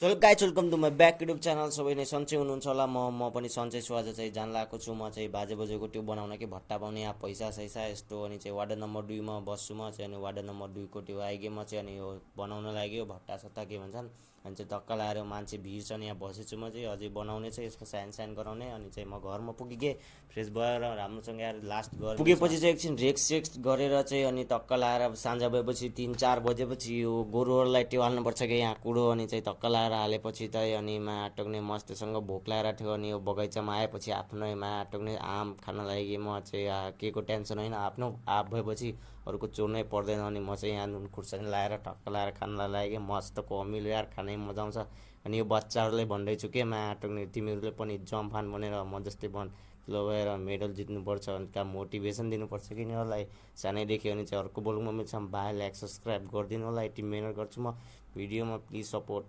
चलो guys welcome to my back YouTube channel. सबै नै सन्चै हुनुहुन्छ होला। म पनि सन्चै छु। आज चाहिँ जान लागेको छु म चाहिँ बाजे बोजूको त्यो बनाउन कि भट्टा पाउने यहाँ पैसा सैसा यस्तो। अनि चाहिँ वार्ड नम्बर 2 मा बस्छु म चाहिँ। अनि वार्ड नम्बर 2को त्यो आइगयो म चाहिँ। अनि यो बनाउन लाग्यो भट्टा सट्टा के भन्छन्। अनि चाहिँ धक्का लाएर मान्छे भिड छ नि, यहाँ बसेछु म चाहिँ। अझै बनाउने चाहिँ यसको साइन साइन गराउने। अनि चाहिँ म घरमा पुगेँ, फ्रेस भएर राम्रोसँग यार लास्ट घर पुगेपछि चाहिँ एकछिन रेक्स सेक्स गरेर चाहिँ अनि टक्क लाएर साँझ भएपछि 3-4 बजेपछि यो गोरुहरूलाई त्यो हाल्नुपर्छ कि यहाँ कुडो। अनि चाहिँ टक्क लाएर हालेपछि चाहिँ अनि माया टोक्ने मस्तसँग भोक लागेर थियो। अनि यो बगैँचामा आएपछि आफ्नै माया टोक्ने आम खान लागि म चाहिँ के को टेन्सन होइन, आफ्नो आप भएपछि अरूको चोर्नै पर्दैन। अनि म चाहिँ यहाँ नुन खुर्सानी लाएर टक्क लाएर खान लागेँ। मस्तको अमिलो यार, खानै मजा आउँछ। अनि यो बच्चाहरूलाई भन्दैछु के माया टोक्ने तिमीहरूले पनि जमफान बनेर म जस्तै बन, लगेर मेडल जित्नुपर्छ, अनि कहाँ मोटिभेसन दिनुपर्छ कि यिनीहरूलाई सानैदेखि। अनि चाहिँ अर्को बोल्नु मिल्छ भाइ लाइक सब्सक्राइब गरिदिनु होला। यति मिहिनेत गर्छु म भिडियोमा, प्लिज सपोर्ट।